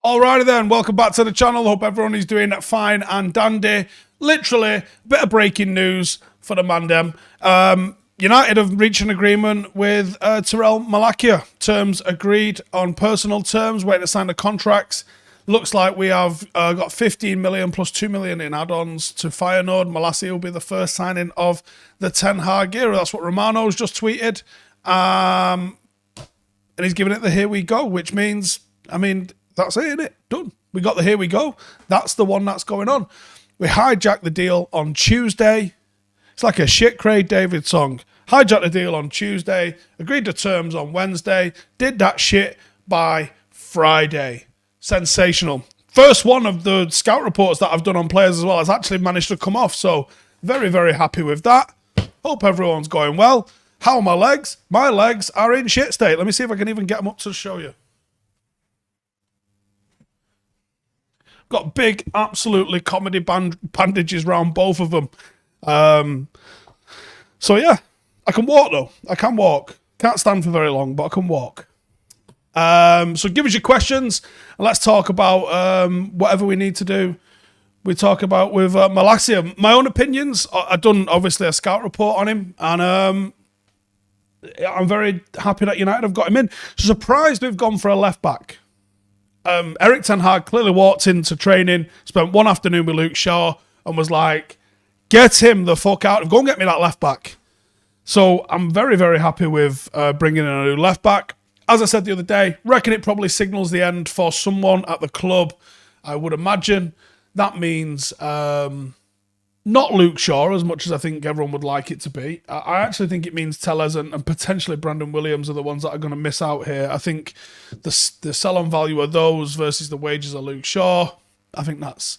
Alrighty then, welcome back to the channel. Hope everyone is doing fine and dandy. Literally, a bit of breaking news for the Mandem. United have reached an agreement with Tyrell Malacia. Terms agreed on personal terms, waiting to sign the contracts. Looks like we have got 15 million plus 2 million in add-ons to Feyenoord. Malacia will be the first signing of the Ten Hag era. That's what Romano's just tweeted. And he's giving it the here we go, which means, that's it, innit? Done. We got the here we go. That's the one that's going on. We hijacked the deal on Tuesday. It's like a shit Craig David song. Hijacked the deal on Tuesday, agreed to terms on Wednesday, did that shit by Friday. Sensational. First one of the scout reports that I've done on players as well has actually managed to come off, so very, very happy with that. Hope everyone's going well. How are my legs? My legs are in shit state. Let me see if I can even get them up to show you. Got big, absolutely comedy bandages around both of them. So yeah, I can walk though. I can walk. Can't stand for very long, but I can walk. So give us your questions and let's talk about whatever we need to do. We talk about with Malacia. My own opinions. I've done obviously a scout report on him, and I'm very happy that United have got him in. Surprised we've gone for a left back. Erik ten Hag clearly walked into training, spent one afternoon with Luke Shaw, and was like, get him the fuck out. Go and get me that left back. So I'm very, very happy with bringing in a new left back. As I said the other day, reckon it probably signals the end for someone at the club, I would imagine. That means not Luke Shaw, as much as I think everyone would like it to be. I actually think it means Tellez and potentially Brandon Williams are the ones that are going to miss out here. I think the sell-on value of those versus the wages of Luke Shaw, I think that's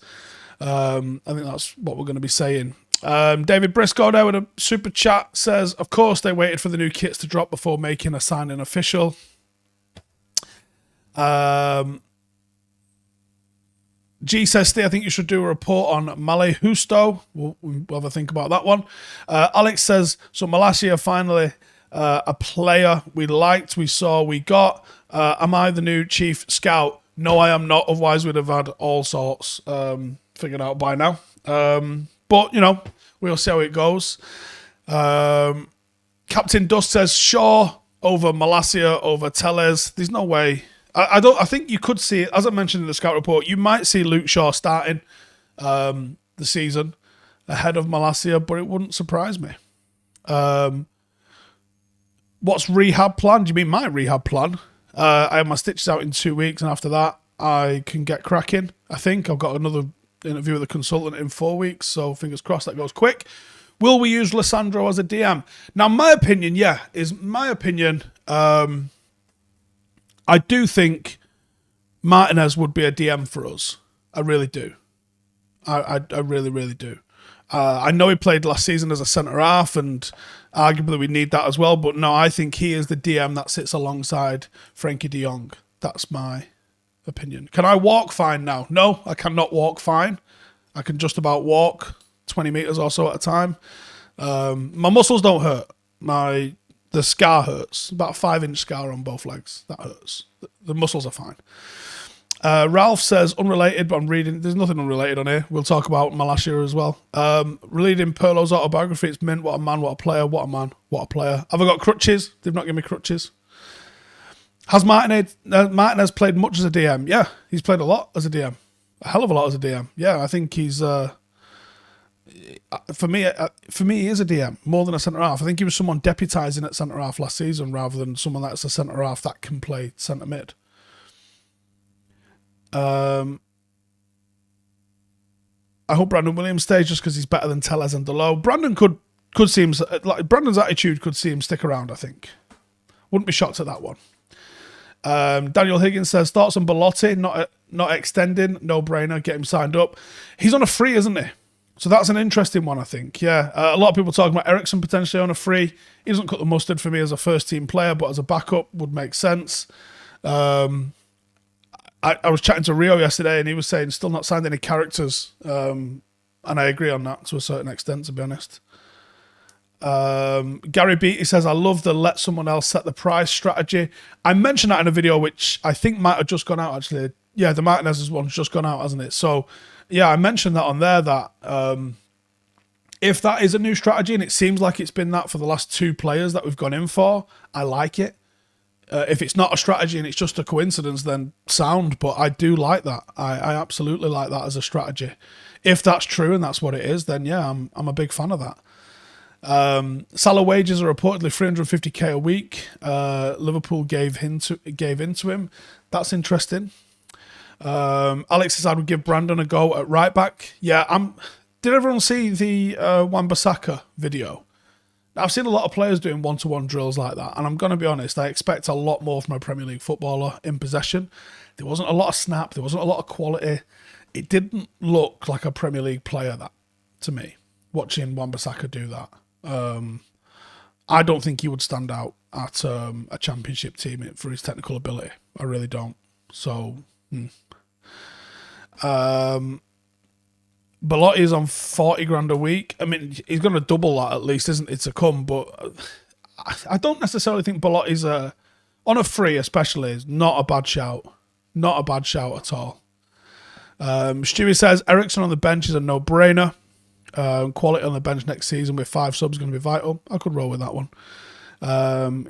what we're going to be saying. David Briscoe there with a super chat says, of course they waited for the new kits to drop before making a signing official. G says, Steve, I think you should do a report on Male Husto. We'll have a think about that one. Alex says, so Malacia finally a player we liked, we saw, we got. Am I the new chief scout? No, I am not. Otherwise, we'd have had all sorts figured out by now. But, we'll see how it goes. Captain Dust says, Shaw over Malacia over Tellez. There's no way. I think you could see it, as I mentioned in the scout report, you might see Luke Shaw starting the season ahead of Malacia, but it wouldn't surprise me. What's rehab plan? Do you mean my rehab plan? I have my stitches out in 2 weeks, and after that, I can get cracking. I think I've got another interview with the consultant in 4 weeks, so fingers crossed that goes quick. Will we use Lissandro as a DM? Now, my opinion, I do think Martinez would be a DM for us. I really do. I really, really do. I know he played last season as a centre-half, and arguably we need that as well, but no, I think he is the DM that sits alongside Frankie de Jong. That's my opinion. Can I walk fine now? No, I cannot walk fine. I can just about walk 20 metres or so at a time. My muscles don't hurt. The scar hurts. About a 5-inch scar on both legs. That hurts. The muscles are fine. Ralph says, unrelated, but I'm reading. There's nothing unrelated on here. We'll talk about Malacia as well. Reading Perlo's autobiography. It's mint. What a man, what a player, what a man, what a player. Have I got crutches? They've not given me crutches. Has Martinez played much as a DM? Yeah, he's played a lot as a DM. A hell of a lot as a DM. Yeah, I think he's... For me, he is a DM more than a centre half. I think he was someone deputising at centre half last season rather than someone that's a centre half that can play centre mid. I hope Brandon Williams stays just because he's better than Tellez and Delo. Brandon could see him, like Brandon's attitude could see him stick around. I think wouldn't be shocked at that one. Daniel Higgins says thoughts on Belotti not extending, no brainer, get him signed up. He's on a free, isn't he? So that's an interesting one, I think. Yeah, a lot of people talking about Ericsson potentially on a free. He doesn't cut the mustard for me as a first-team player, but as a backup would make sense. I was chatting to Rio yesterday, and he was saying still not signed any characters, and I agree on that to a certain extent, to be honest. Gary Beatty says, I love the let someone else set the price strategy. I mentioned that in a video, which I think might have just gone out, actually. Yeah, the Martinez's one's just gone out, hasn't it? So, yeah, I mentioned that on there, that if that is a new strategy, and it seems like it's been that for the last 2 players that we've gone in for, I like it. If it's not a strategy and it's just a coincidence, then sound. But I do like that. I absolutely like that as a strategy. If that's true and that's what it is, then yeah, I'm a big fan of that. Salah wages are reportedly 350k a week. Liverpool gave into him. That's interesting. Alex says I would give Brandon a go at right back. Yeah, did everyone see the Wan-Bissaka video? I've seen a lot of players doing one-to-one drills like that, and I'm going to be honest, I expect a lot more from a Premier League footballer in possession. There wasn't a lot of snap, there wasn't a lot of quality. It didn't look like a Premier League player, that, to me, watching Wan-Bissaka do that. I don't think he would stand out at a championship team for his technical ability. I really don't. So, Belotti is on 40 grand a week. I mean, he's going to double that at least, isn't it, to come? But I don't necessarily think Belotti's on a free, especially, is not a bad shout. Not a bad shout at all. Stewie says Ericsson on the bench is a no-brainer. Quality on the bench next season with 5 subs is going to be vital. I could roll with that one.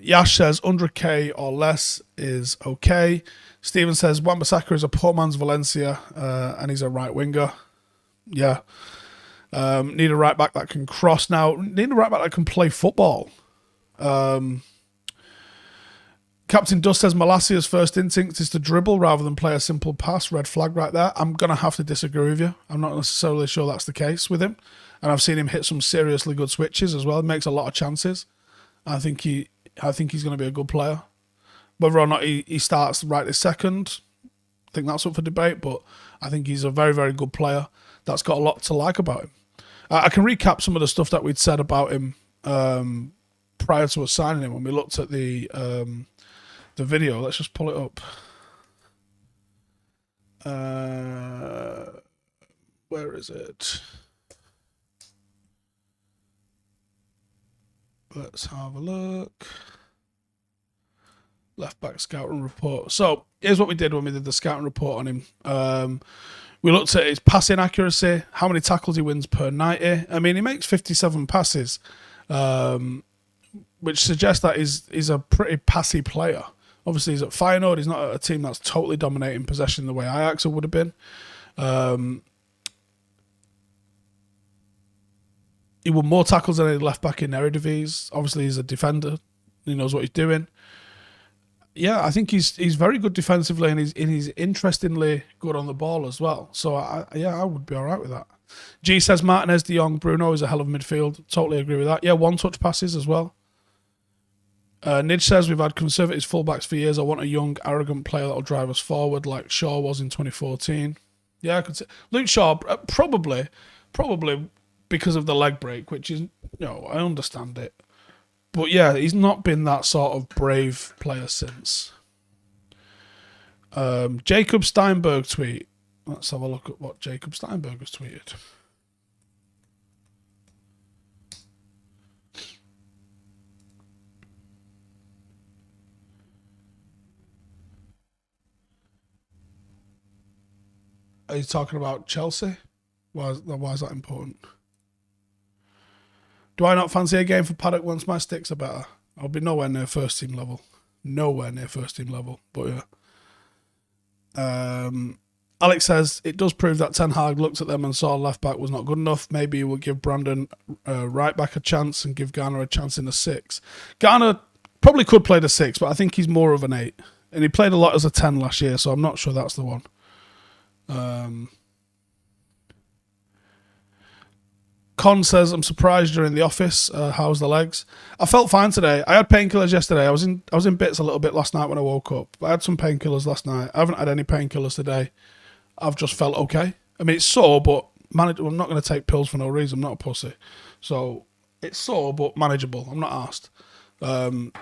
Yash says 100k or less is okay. Steven says Wan-Bissaka is a poor man's Valencia and he's a right winger. Yeah. Need a right back that can cross now. Need a right back that can play football. Captain Dust says Malacia's first instinct is to dribble rather than play a simple pass. Red flag right there. I'm going to have to disagree with you. I'm not necessarily sure that's the case with him. And I've seen him hit some seriously good switches as well. He makes a lot of chances. I think he's going to be a good player. Whether or not he starts right this second, I think that's up for debate. But I think he's a very, very good player that's got a lot to like about him. I can recap some of the stuff that we'd said about him prior to us signing him when we looked at the video. Let's just pull it up. Where is it? Let's have a look. Left back scouting report. So here's what we did when we did the scouting report on him. We looked at his passing accuracy, how many tackles he wins per 90. I mean, he makes 57 passes, which suggests that he's a pretty passy player. Obviously, he's at Feyenoord. He's not at a team that's totally dominating possession the way Ajax would have been. He won more tackles than any left back in Eredivisie. Obviously, he's a defender. He knows what he's doing. Yeah, I think he's very good defensively, and he's interestingly good on the ball as well. So I would be all right with that. G says Martinez, De Jong, Bruno is a hell of a midfield. Totally agree with that. Yeah, one-touch passes as well. Nidge says we've had conservative fullbacks for years. I want a young, arrogant player that'll drive us forward, like Shaw was in 2014. Yeah, I could say Luke Shaw probably because of the leg break, which is I understand it. But yeah, he's not been that sort of brave player since. Jacob Steinberg tweet. Let's have a look at what Jacob Steinberg has tweeted. Are you talking about Chelsea? Why is that important? Do I not fancy a game for Paddock once my sticks are better? I'll be nowhere near first team level. Nowhere near first team level. But yeah. Alex says it does prove that Ten Hag looked at them and saw left back was not good enough. Maybe he will give Brandon right back a chance and give Garner a chance in the 6. Garner probably could play the 6, but I think he's more of an 8. And he played a lot as a 10 last year, so I'm not sure that's the one. Con says, I'm surprised you're in the office. How's the legs? I felt fine today. I had painkillers yesterday. I was in bits a little bit last night when I woke up. I had some painkillers last night. I haven't had any painkillers today. I've just felt okay. I mean, it's sore, but manageable. I'm not going to take pills for no reason. I'm not a pussy. So it's sore, but manageable. I'm not arsed. And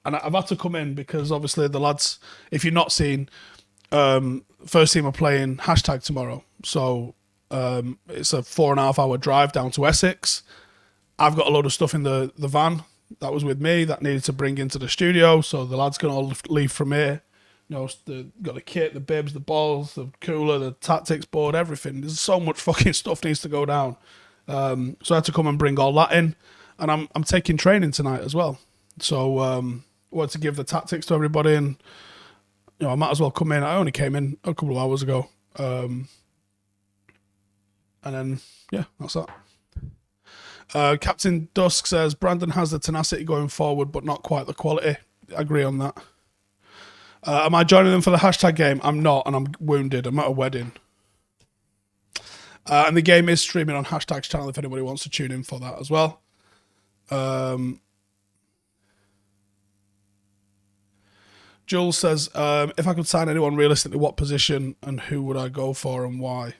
I've had to come in because obviously the lads, if you're not seen, first team are playing # tomorrow. So it's a 4.5 hour drive down to Essex. I've got a load of stuff in the van that was with me that needed to bring into the studio, so the lads can all leave from here. You know, got the kit, the bibs, the balls, the cooler, the tactics board, everything. There's so much fucking stuff needs to go down. So I had to come and bring all that in, and I'm taking training tonight as well. So I wanted to give the tactics to everybody, and you know I might as well come in. I only came in a couple of hours ago, and then yeah, that's that. Captain Dusk says Brandon has the tenacity going forward, but not quite the quality. I agree on that. Am I joining them for the hashtag game? I'm not, and I'm wounded. I'm at a wedding. And the game is streaming on Hashtag's channel if anybody wants to tune in for that as well. Jules says, if I could sign anyone realistically, what position and who would I go for and why?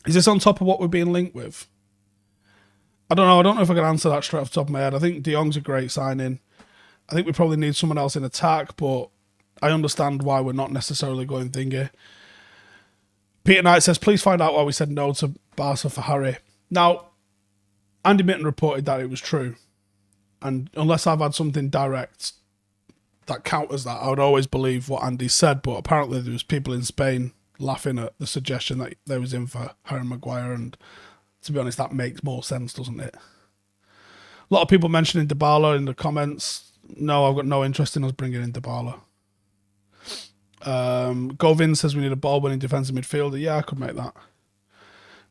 Is this on top of what we're being linked with? I don't know. I don't know if I can answer that straight off the top of my head. I think De Jong's a great signing. I think we probably need someone else in attack, but I understand why we're not necessarily going thingy. Peter Knight says, please find out why we said no to Barca for Harry. Now, Andy Mitten reported that it was true. And unless I've had something direct that counters that, I would always believe what Andy said. But apparently there was people in Spain laughing at the suggestion that they was in for Harry Maguire. And to be honest, that makes more sense, doesn't it? A lot of people mentioning Dybala in the comments. No, I've got no interest in us bringing in Dybala. Govin says we need a ball-winning defensive midfielder. Yeah, I could make that.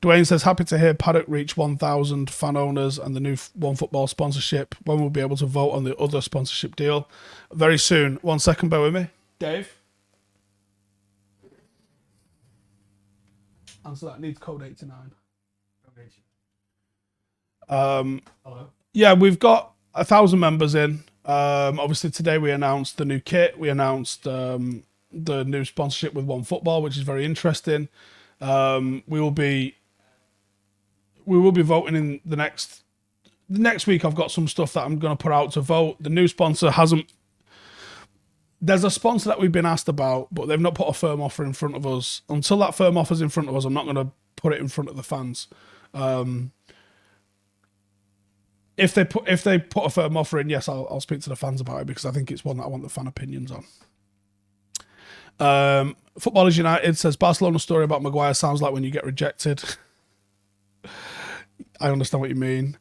Dwayne says, happy to hear Paddock reach 1,000 fan owners and the new OneFootball sponsorship. When we'll be able to vote on the other sponsorship deal? Very soon. 1 second, bear with me. Dave? Answer that. Needs code 89. Hello. Yeah, we've got 1,000 members in. Obviously, today we announced the new kit. We announced the new sponsorship with OneFootball, which is very interesting. We will be voting in the next week. I've got some stuff that I'm going to put out to vote. The new sponsor hasn't. There's a sponsor that we've been asked about, but they've not put a firm offer in front of us. Until that firm offer's in front of us, I'm not going to put it in front of the fans. If they put a firm offer in, yes, I'll speak to the fans about it because I think it's one that I want the fan opinions on. Footballers United says Barcelona's story about Maguire sounds like when you get rejected. I understand what you mean.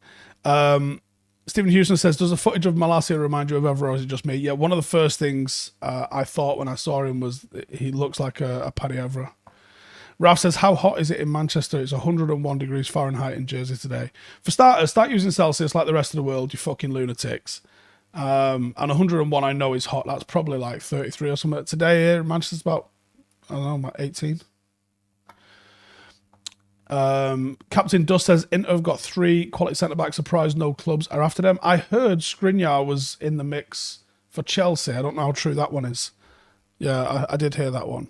Stephen Houston says, does the footage of Malacia remind you of ever, or is it just me? Yeah, one of the first things I thought when I saw him was he looks like a Paddy Evra. Ralph says, how hot is it in Manchester? It's 101 degrees Fahrenheit in Jersey today. For starters, start using Celsius like the rest of the world, you fucking lunatics. And 101 I know is hot. That's probably like 33 or something. Today here in Manchester's about, I don't know, about 18. Captain Dust says, Inter have got 3 quality centre-backs. Surprised no clubs are after them. I heard Skriniar was in the mix for Chelsea. I don't know how true that one is. Yeah, I did hear that one.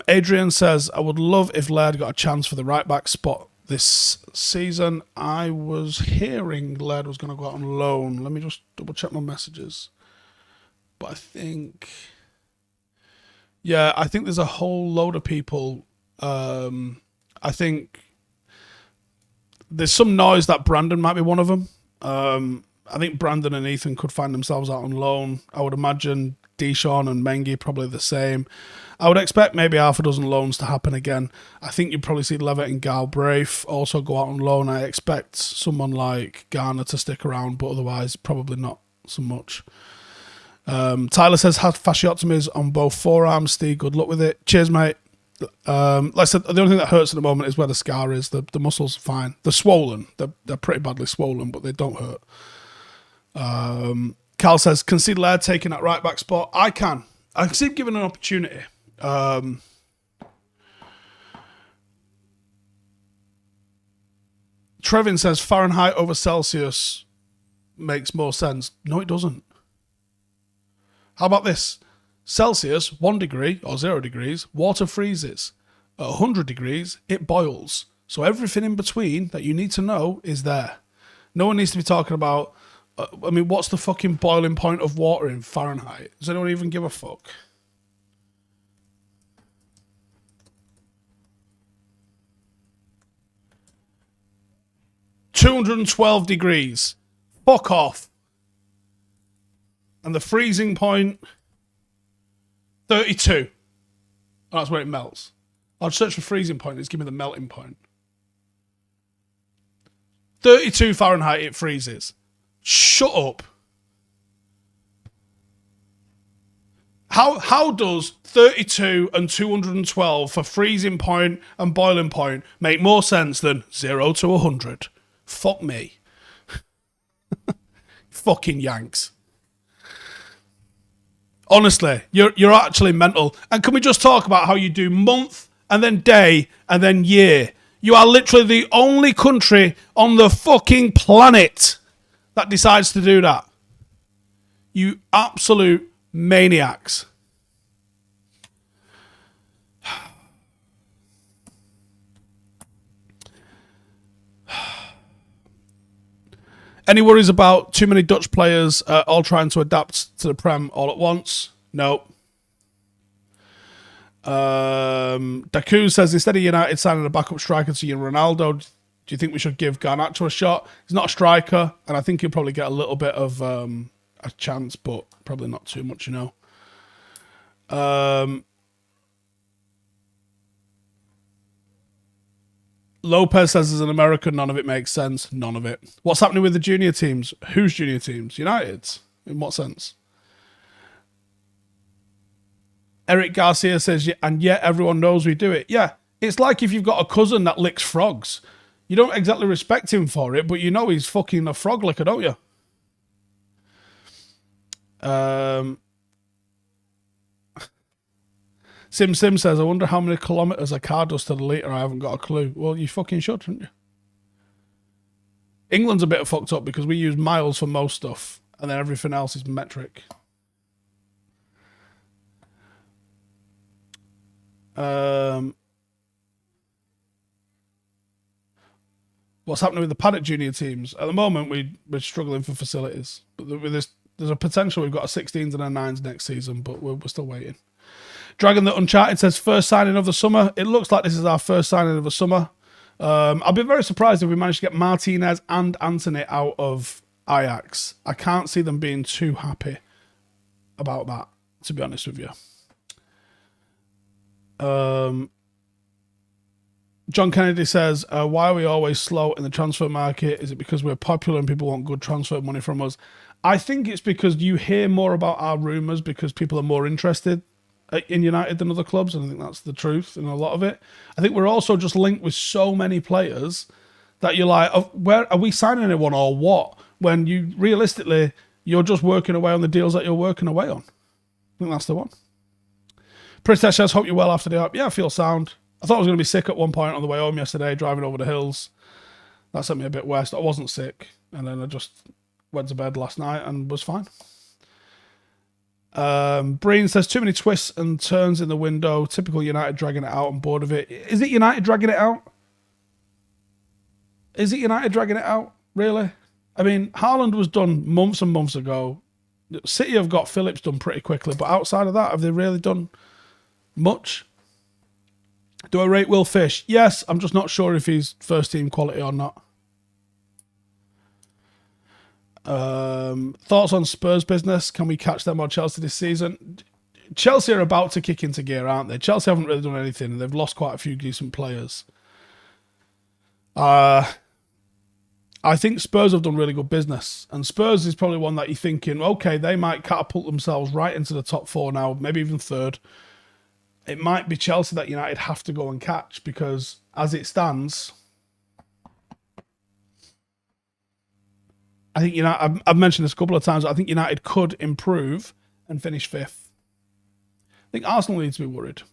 Adrian says, I would love if Laird got a chance for the right-back spot this season. I was hearing Laird was going to go out on loan. Let me just double-check my messages. But I think... Yeah, I think there's a whole load of people. I think there's some noise that Brandon might be one of them. I think Brandon and Ethan could find themselves out on loan. I would imagine Deshaun and Mengi probably the same. I would expect maybe half a dozen loans to happen again. I think you'd probably see Levitt and Galbraith also go out on loan. I expect someone like Garner to stick around, but otherwise probably not so much. Tyler says, had fasciotomies on both forearms. Steve, good luck with it. Cheers, mate. Like I said, the only thing that hurts at the moment is where the scar is. The muscles are fine. They're swollen. They're pretty badly swollen, but they don't hurt. Cal says, can see Laird taking that right back spot. I can see him given an opportunity. Trevin says Fahrenheit over Celsius makes more sense. No, it doesn't. How about this? Celsius, 1 degree or 0 degrees, water freezes. At 100 degrees, it boils. So everything in between that you need to know is there. No one needs to be talking about, what's the fucking boiling point of water in Fahrenheit? Does anyone even give a fuck? 212 degrees. Fuck off. And the freezing point, 32. Oh, that's where it melts. I'd search for freezing point. It's give me the melting point. 32 Fahrenheit it freezes. Shut up. How does 32 and 212 for freezing point and boiling point make more sense than 0 to 100? Fuck me. Fucking Yanks. Honestly, you're actually mental. And can we just talk about how you do month and then day and then year? You are literally the only country on the fucking planet that decides to do that. You absolute maniacs. Any worries about too many Dutch players all trying to adapt to the Prem all at once? No. Daku says, instead of United signing a backup striker to your Ronaldo, do you think we should give Garnacho a shot? He's not a striker, and I think he'll probably get a little bit of a chance, but probably not too much, you know. Lopez says, as an American, none of it makes sense. None of it. What's happening with the junior teams? Whose junior teams? United's? In what sense? Eric Garcia says, and yet everyone knows we do it. Yeah, it's like if you've got a cousin that licks frogs. You don't exactly respect him for it, but you know he's fucking a frog licker, don't you? Sim says, I wonder how many kilometres a car does to the litre. I haven't got a clue. Well, you fucking should, shouldn't you? England's a bit fucked up because we use miles for most stuff, and then everything else is metric. What's happening with the Paddock junior teams? At the moment, we're struggling for facilities. But with this, there's a potential we've got a 16s and a 9s next season, but we're still waiting. Dragon the Uncharted says, first signing of the summer. It looks like this is our first signing of the summer. I'll be very surprised if we manage to get Martinez and Anthony out of Ajax. I can't see them being too happy about that, to be honest with you. John Kennedy says, why are we always slow in the transfer market? Is it because we're popular and people want good transfer money from us? I think it's because you hear more about our rumours because people are more interested in United than other clubs, and I think that's the truth in a lot of it. I think we're also just linked with so many players that you're like, oh, where are we signing anyone or what? When you realistically, you're just working away on the deals that you're working away on. I think that's the one. Pritesh says, hope you're well after the hype. Yeah, I feel sound. I thought I was going to be sick at one point on the way home yesterday, driving over the hills. That sent me a bit west. I wasn't sick, and then I just went to bed last night and was fine. Breen says, too many twists and turns in the window. Typical United dragging it out. I'm bored of it. Is it United dragging it out? Is it United dragging it out? Really? I mean, Haaland was done months and months ago. City have got Phillips done pretty quickly, but outside of that, have they really done much? Do I rate Will Fish? Yes, I'm just not sure if he's first team quality or not. Thoughts on Spurs business? Can we catch them or Chelsea this season? Chelsea are about to kick into gear, aren't they? Chelsea haven't really done anything, and they've lost quite a few decent players. I think Spurs have done really good business, and Spurs is probably one that you're thinking, okay, they might catapult themselves right into the top four now, maybe even third. It might be Chelsea that United have to go and catch, because as it stands, I think United, I've mentioned this a couple of times, I think United could improve and finish fifth. I think Arsenal need to be worried.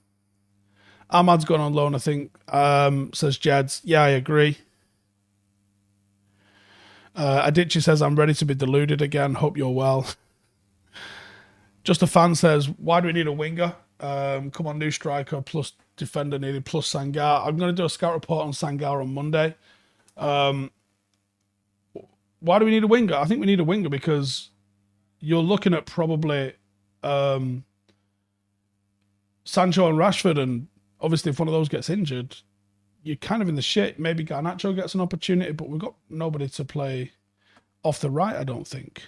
Ahmad's gone on loan, I think, says Jeds. Yeah, I agree. Adichie says, I'm ready to be deluded again. Hope you're well. Just a fan says, why do we need a winger? Come on, new striker plus defender needed plus Sangar. I'm going to do a scout report on Sangar on Monday. Why do we need a winger? I think we need a winger because you're looking at probably Sancho and Rashford, and obviously if one of those gets injured, you're kind of in the shit. Maybe Garnacho gets an opportunity, but we've got nobody to play off the right, I don't think.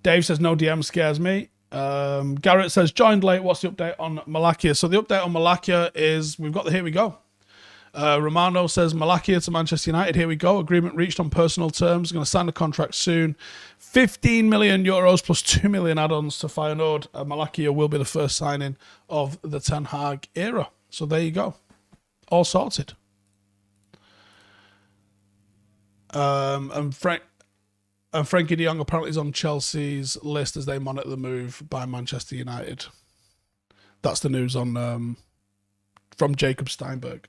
Dave says no DM scares me. Garrett says joined late. What's the update on Malacia? So the update on Malacia is we've got the here we go. Romano says Malacia to Manchester United. Here we go. Agreement reached on personal terms. Going to sign the contract soon. 15 million euros plus 2 million add-ons to Feyenoord. Malacia will be the first signing of the Ten Hag era. So there you go. All sorted. And Frankie de Jong apparently is on Chelsea's list as they monitor the move by Manchester United. That's the news on from Jacob Steinberg.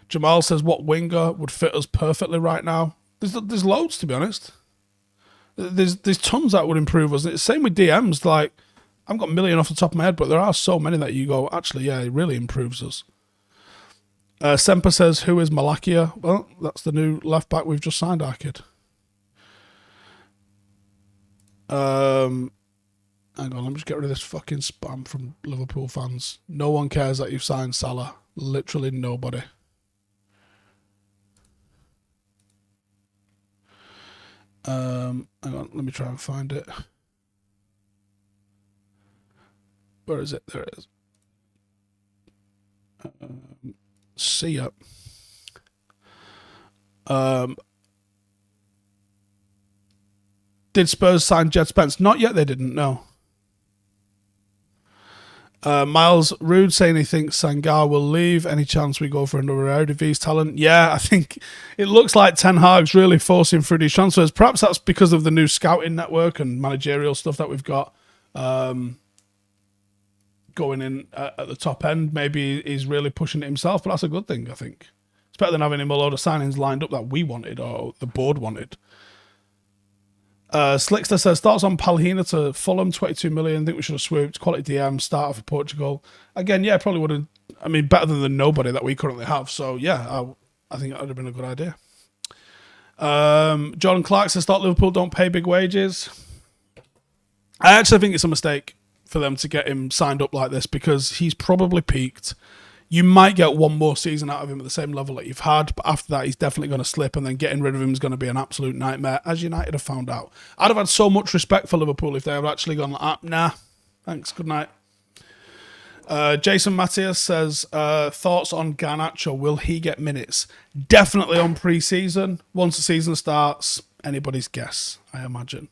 Jamal says what winger would fit us perfectly right now. There's loads, to be honest. There's tons that would improve us. It's same with DMs. Like, I've got a million off the top of my head, but there are so many that you go, actually, yeah, it really improves us. Semper says, who is Malacia? Well, that's the new left back we've just signed, our kid. Hang on, let me just get rid of this fucking spam from Liverpool fans. No one cares that you've signed Salah. Literally nobody. Hang on, let me try and find it. Where is it? There it is. See ya. Did Spurs sign Jed Spence? Not yet, they didn't, no. Miles Rude saying he thinks Sangar will leave. Any chance we go for another Eredivisie talent? Yeah, I think it looks like Ten Hag's really forcing through these transfers. Perhaps that's because of the new scouting network and managerial stuff that we've got going in at the top end. Maybe he's really pushing it himself, but that's a good thing, I think. It's better than having him a load of signings lined up that we wanted or the board wanted. Slickster says, thoughts on Palhinha to Fulham, 22 million. Think we should have swooped. Quality DM, starter for Portugal. Again, yeah, probably would have, I mean, better than the nobody that we currently have. So, yeah, I think that would have been a good idea. John Clark says, thought Liverpool don't pay big wages. I actually think it's a mistake for them to get him signed up like this because he's probably peaked. You might get one more season out of him at the same level that you've had, but after that, he's definitely going to slip, and then getting rid of him is going to be an absolute nightmare, as United have found out. I'd have had so much respect for Liverpool if they had actually gone like, nah, thanks, good night. Jason Matthias says, thoughts on Garnacho, will he get minutes? Definitely on pre-season. Once the season starts, anybody's guess, I imagine.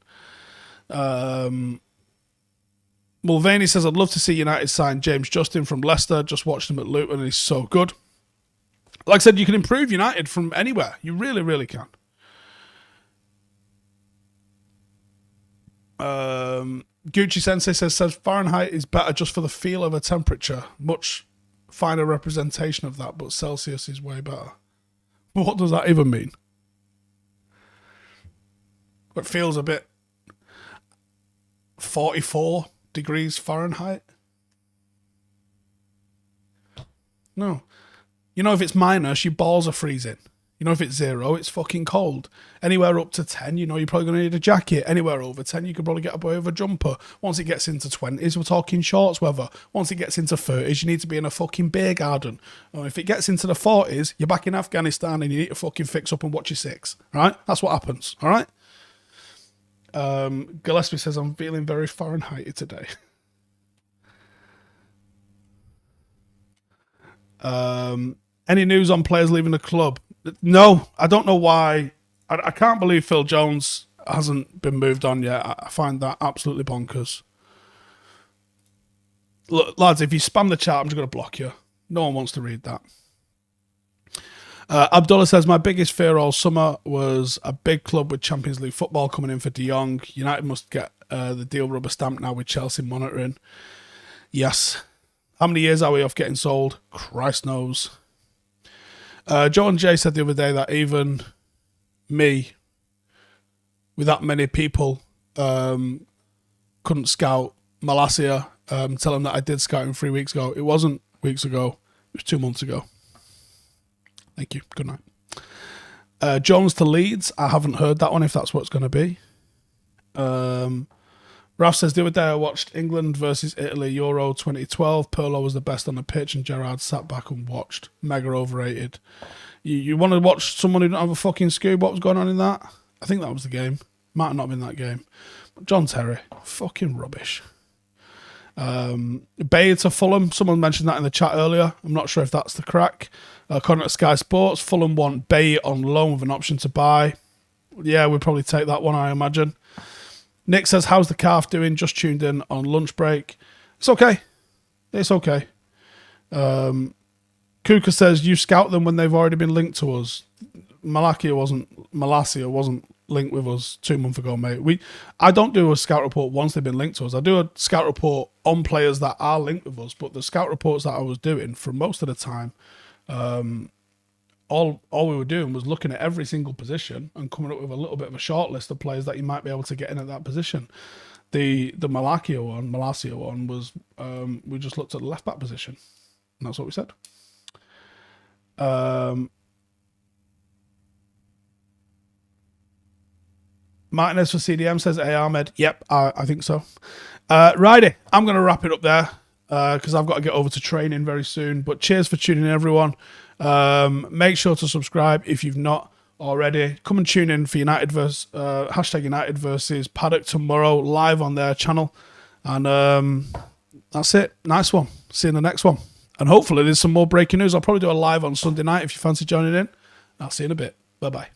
Mulvaney says, I'd love to see United sign James Justin from Leicester. Just watched him at Luton and he's so good. Like I said, you can improve United from anywhere. You really, really can. Gucci Sensei says Fahrenheit is better just for the feel of a temperature. Much finer representation of that, but Celsius is way better. What does that even mean? It feels a bit 44 degrees Fahrenheit. No. You know, if it's minus, your balls are freezing. You know, if it's 0, it's fucking cold. Anywhere up to 10, you know, you're probably going to need a jacket. Anywhere over 10, you could probably get away with a jumper. Once it gets into 20s, we're talking shorts weather. Once it gets into 30s, you need to be in a fucking beer garden. Or if it gets into the 40s, you're back in Afghanistan and you need to fucking fix up and watch your 6. Right? That's what happens. All right? Gillespie says, I'm feeling very Fahrenheit today. Any news on players leaving the club? No, I don't know why. I can't believe Phil Jones hasn't been moved on yet. I find that absolutely bonkers. Look, lads, if you spam the chat, I'm just going to block you. No one wants to read that. Abdullah says, my biggest fear all summer was a big club with Champions League football coming in for De Jong. United must get the deal rubber stamped now with Chelsea monitoring. Yes. How many years are we off getting sold? Christ knows. Joe and Jay said the other day that even me, with that many people, couldn't scout Malacia Tell him that I did scout him 3 weeks ago. It wasn't weeks ago. It was 2 months ago. Thank you. Good night. Jones to Leeds. I haven't heard that one, if that's what it's going to be. Ralph says, the other day I watched England versus Italy Euro 2012. Pirlo was the best on the pitch and Gerrard sat back and watched. Mega overrated. You want to watch someone who don't have a fucking scoob? What was going on in that? I think that was the game. Might have not been that game. But John Terry, fucking rubbish. Bayer to Fulham. Someone mentioned that in the chat earlier. I'm not sure if that's the crack. According to Sky Sports, Fulham want Bayer on loan with an option to buy. Yeah, we'd probably take that one, I imagine. Nick says, how's the calf doing? Just tuned in on lunch break. It's okay. It's okay. Kuka says, you scout them when they've already been linked to us. Malacia wasn't linked with us 2 months ago, mate. I don't do a scout report once they've been linked to us. I do a scout report on players that are linked with us, but the scout reports that I was doing for most of the time, all we were doing was looking at every single position and coming up with a little bit of a short list of players that you might be able to get in at that position. The Malacia one was we just looked at the left back position, and that's what we said. Martinez for CDM says, hey, Ahmed. Yep, I think so. Righty, I'm going to wrap it up there because I've got to get over to training very soon. But cheers for tuning in, everyone. Make sure to subscribe if you've not already. Come and tune in for hashtag United versus Paddock tomorrow, live on their channel. And that's it. Nice one. See you in the next one. And hopefully there's some more breaking news. I'll probably do a live on Sunday night if you fancy joining in. I'll see you in a bit. Bye-bye.